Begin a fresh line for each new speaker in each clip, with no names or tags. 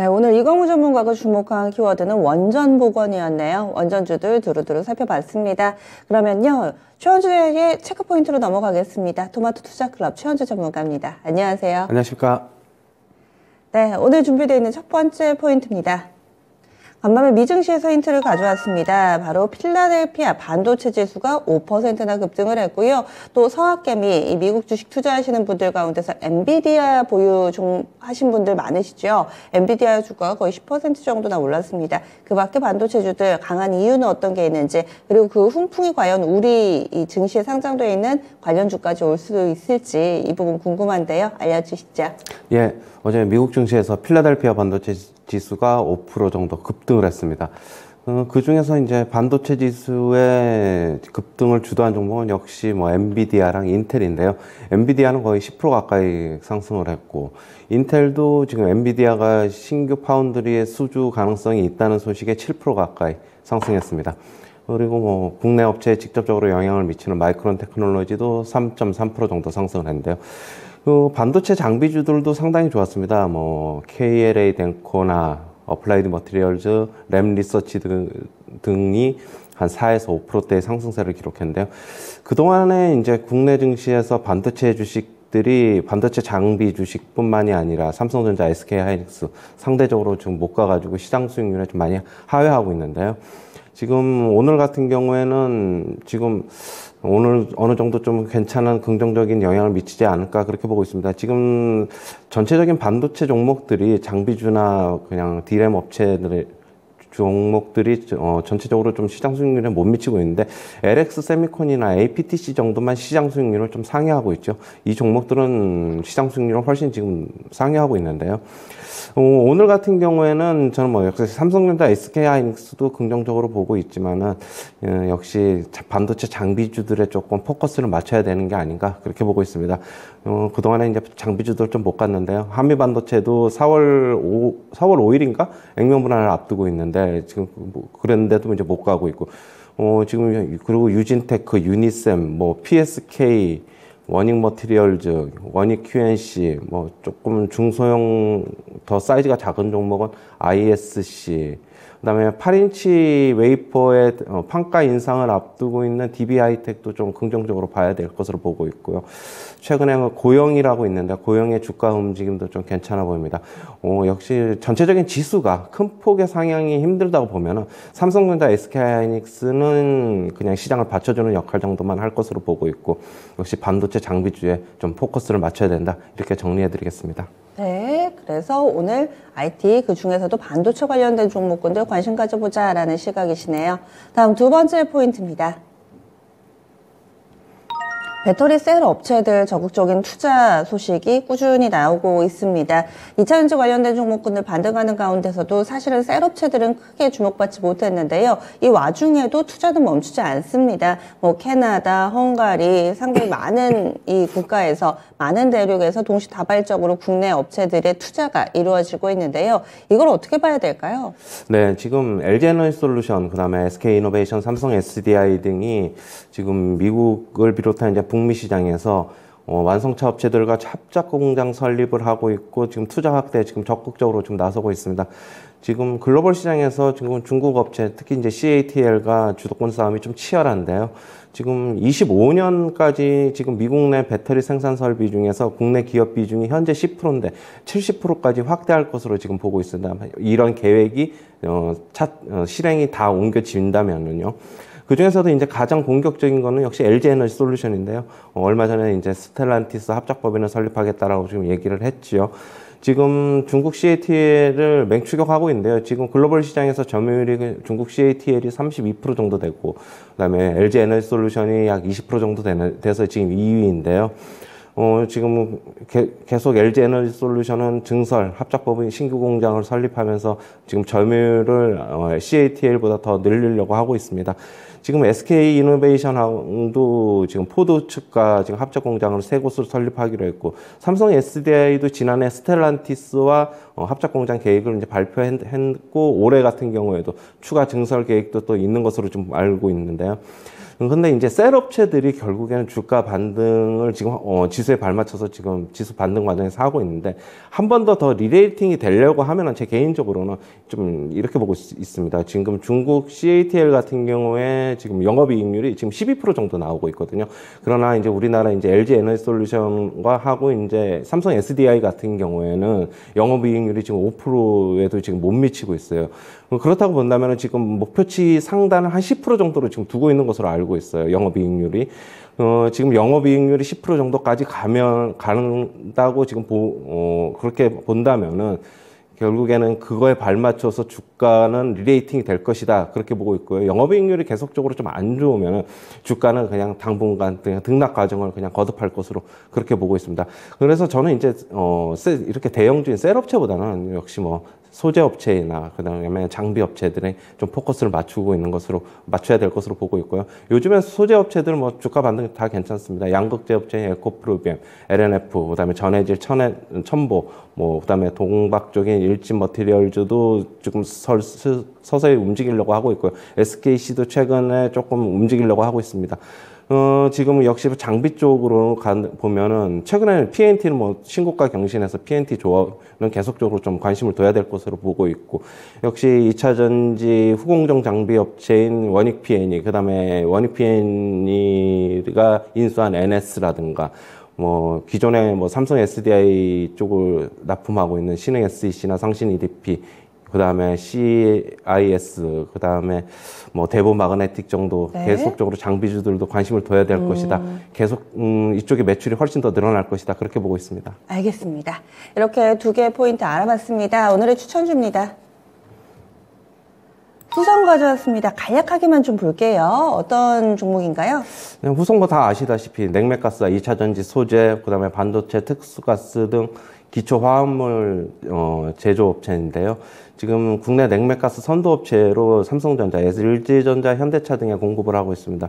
네, 오늘 이광우 전문가가 주목한 키워드는 원전 복원이었네요. 원전주들 두루두루 살펴봤습니다. 그러면요, 최원주의 체크포인트로 넘어가겠습니다. 토마토 투자클럽 최원주 전문가입니다. 안녕하세요.
안녕하십니까.
네, 오늘 준비되어 있는 첫 번째 포인트입니다. 간밤에 미증시에서 힌트를 가져왔습니다. 바로 필라델피아 반도체 지수가 5%나 급등을 했고요. 또 서학개미, 미국 주식 투자하시는 분들 가운데서 엔비디아 보유 하신 분들 많으시죠? 엔비디아 주가가 거의 10% 정도나 올랐습니다. 그 밖에 반도체주들 강한 이유는 어떤 게 있는지, 그리고 그 훈풍이 과연 우리 이 증시에 상장되어 있는 관련주까지 올 수도 있을지 이 부분 궁금한데요. 알려주시죠.
예, 어제 미국 증시에서 필라델피아 반도체 지수가 5% 정도 급등을 했습니다. 그 중에서 이제 반도체 지수의 급등을 주도한 종목은 역시 엔비디아랑 인텔인데요. 엔비디아는 거의 10% 가까이 상승을 했고, 인텔도 지금 엔비디아가 신규 파운드리의 수주 가능성이 있다는 소식에 7% 가까이 상승했습니다. 그리고 국내 업체에 직접적으로 영향을 미치는 마이크론 테크놀로지도 3.3% 정도 상승을 했는데요. 반도체 장비주들도 상당히 좋았습니다. KLA 덴코나 어플라이드 머티리얼즈, 램 리서치 등이 한 4에서 5%대의 상승세를 기록했는데요. 그동안에 이제 국내 증시에서 반도체 주식들이 반도체 장비 주식뿐만이 아니라 삼성전자, SK하이닉스 상대적으로 지금 못 가가지고 시장 수익률에 좀 많이 하회하고 있는데요. 지금 오늘 같은 경우에는 지금 오늘 어느 정도 좀 괜찮은 긍정적인 영향을 미치지 않을까 그렇게 보고 있습니다. 지금 전체적인 반도체 종목들이 장비주나 그냥 D램 업체들의 종목들이 전체적으로 좀 시장 수익률에 못 미치고 있는데, LX 세미콘이나 APTC 정도만 시장 수익률을 좀 상회하고 있죠. 이 종목들은 시장 수익률을 훨씬 지금 상회하고 있는데요. 오늘 같은 경우에는 저는 역시 삼성전자, SK하이닉스도 긍정적으로 보고 있지만은 역시 반도체 장비주들에 조금 포커스를 맞춰야 되는 게 아닌가 그렇게 보고 있습니다. 그동안에 이제 장비주들 좀 못 갔는데요. 한미반도체도 4월 5일인가 액면 분할을 앞두고 있는데 지금 그랬는데도 이제 못 가고 있고, 지금 그리고 유진테크, 유니셈, PSK, 원익 머티리얼즈, 원익 QNC, 조금 중소형 더 사이즈가 작은 종목은 ISC, 그다음에 8인치 웨이퍼의 판가 인상을 앞두고 있는 DB하이텍도 좀 긍정적으로 봐야 될 것으로 보고 있고요. 최근에 고영이라고 있는데 고영의 주가 움직임도 좀 괜찮아 보입니다. 역시 전체적인 지수가 큰 폭의 상향이 힘들다고 보면은 삼성전자, SK하이닉스는 그냥 시장을 받쳐주는 역할 정도만 할 것으로 보고 있고, 역시 반도체 장비주에 좀 포커스를 맞춰야 된다 이렇게 정리해드리겠습니다.
네, 그래서 오늘 IT 그 중에서도 반도체 관련된 종목군들 관심 가져보자라는 시각이시네요. 다음 두 번째 포인트입니다. 배터리 셀 업체들 적극적인 투자 소식이 꾸준히 나오고 있습니다. 2차전지 관련된 종목군들 반등하는 가운데서도 사실은 셀 업체들은 크게 주목받지 못했는데요. 이 와중에도 투자는 멈추지 않습니다. 캐나다, 헝가리 상당히 많은 이 국가에서 많은 대륙에서 동시다발적으로 국내 업체들의 투자가 이루어지고 있는데요. 이걸 어떻게 봐야 될까요?
네, 지금 LG에너지솔루션, 그다음에 SK이노베이션, 삼성 SDI 등이 지금 미국을 비롯한 이제 북미 시장에서 완성차 업체들과 합작 공장 설립을 하고 있고, 지금 투자 확대에 지금 적극적으로 지금 나서고 있습니다. 지금 글로벌 시장에서 지금 중국 업체, 특히 이제 CATL과 주도권 싸움이 좀 치열한데요. 지금 25년까지 지금 미국 내 배터리 생산 설비 중에서 국내 기업 비중이 현재 10%인데 70%까지 확대할 것으로 지금 보고 있습니다. 이런 계획이 실행이 다 옮겨진다면은요. 그 중에서도 이제 가장 공격적인 거는 역시 LG에너지솔루션인데요. 얼마 전에 이제 스텔란티스 합작법인을 설립하겠다라고 지금 얘기를 했지요. 지금 중국 CATL을 맹추격하고 있는데요. 지금 글로벌 시장에서 점유율이 중국 CATL이 32% 정도 되고, 그다음에 LG에너지솔루션이 약 20% 정도 돼서 지금 2위인데요. 지금 계속 LG에너지솔루션은 증설, 합작법인 신규 공장을 설립하면서 지금 점유율을 CATL보다 더 늘리려고 하고 있습니다. 지금 SK이노베이션도 지금 포드 측과 지금 합작 공장을 세 곳을 설립하기로 했고, 삼성 SDI도 지난해 스텔란티스와 합작 공장 계획을 이제 발표했고, 올해 같은 경우에도 추가 증설 계획도 또 있는 것으로 좀 알고 있는데요. 근데 이제 셀 업체들이 결국에는 주가 반등을 지금 지수에 발맞춰서 지금 지수 반등 과정에서 하고 있는데 한 번 더 리레이팅이 되려고 하면은 제 개인적으로는 좀 이렇게 보고 있습니다. 지금 중국 CATL 같은 경우에 지금 영업이익률이 지금 12% 정도 나오고 있거든요. 그러나 이제 우리나라 이제 LG 에너지솔루션과 하고 이제 삼성 SDI 같은 경우에는 영업이익률이 지금 5%에도 지금 못 미치고 있어요. 그렇다고 본다면 지금 목표치 상단을 한 10% 정도로 지금 두고 있는 것으로 알고 있어요. 영업이익률이. 지금 영업이익률이 10% 정도까지 간다고 지금 그렇게 본다면은 결국에는 그거에 발맞춰서 주가는 리레이팅이 될 것이다. 그렇게 보고 있고요. 영업이익률이 계속적으로 좀 안 좋으면 주가는 그냥 당분간 등락 과정을 그냥 거듭할 것으로 그렇게 보고 있습니다. 그래서 저는 이제 이렇게 대형주인 셀업체보다는 역시 뭐 소재업체나 그다음에 장비업체들에 좀 포커스를 맞춰야 될 것으로 보고 있고요. 요즘엔 소재업체들 뭐 주가 반등 다 괜찮습니다. 양극재업체 에코프로비엠, LNF, 그다음에 전해질, 첨보, 뭐 그다음에 동박 쪽인 일진 머티리얼즈도 지금 서서히 움직이려고 하고 있고요. SKC도 최근에 조금 움직이려고 하고 있습니다. 지금 역시 장비 쪽으로 보면은 최근에는 PNT는 뭐 신고가 경신해서 PNT 조합은 계속적으로 좀 관심을 둬야 될 것으로 보고 있고, 역시 2차 전지 후공정 장비 업체인 원익 PNE, 그다음에 원익 PNE가 인수한 NS라든가 뭐 기존에 뭐 삼성 SDI 쪽을 납품하고 있는 신흥 SEC나 상신 EDP, 그 다음에 CIS, 그 다음에 뭐 대보 마그네틱 정도
네.
계속적으로 장비주들도 관심을 둬야 될 것이다. 계속 이쪽의 매출이 훨씬 더 늘어날 것이다. 그렇게 보고 있습니다.
알겠습니다. 이렇게 두 개의 포인트 알아봤습니다. 오늘의 추천주입니다. 후성 가져왔습니다. 간략하게만 좀 볼게요. 어떤 종목인가요?
그냥 후성도 다 아시다시피 냉매가스와 2차 전지 소재, 그 다음에 반도체, 특수가스 등 기초 화합물 제조업체인데요. 지금 국내 냉매가스 선도업체로 삼성전자, LG전자, 현대차 등에 공급을 하고 있습니다.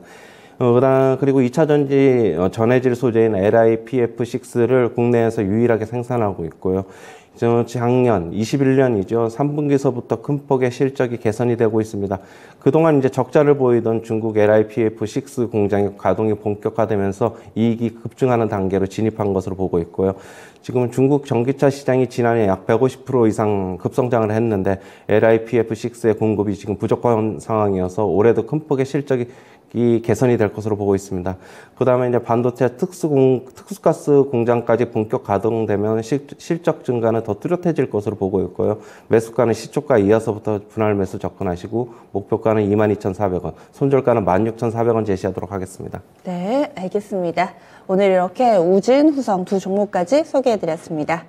그리고 2차 전지 전해질 소재인 LiPF6를 국내에서 유일하게 생산하고 있고요. 작년 21년이죠. 3분기서부터 큰 폭의 실적이 개선이 되고 있습니다. 그동안 이제 적자를 보이던 중국 LiPF6 공장의 가동이 본격화되면서 이익이 급증하는 단계로 진입한 것으로 보고 있고요. 지금 중국 전기차 시장이 지난해 약 150% 이상 급성장을 했는데 LiPF6의 공급이 지금 부족한 상황이어서 올해도 큰 폭의 실적이 개선이 될 것으로 보고 있습니다. 그 다음에 이제 반도체 특수가스 공장까지 본격 가동되면 실적 증가는 더 뚜렷해질 것으로 보고 있고요. 매수가는 시초가 이하서부터 분할 매수 접근하시고, 목표가는 22,400원, 손절가는 16,400원 제시하도록 하겠습니다.
네, 알겠습니다. 오늘 이렇게 우진, 후성 두 종목까지 소개해드렸습니다.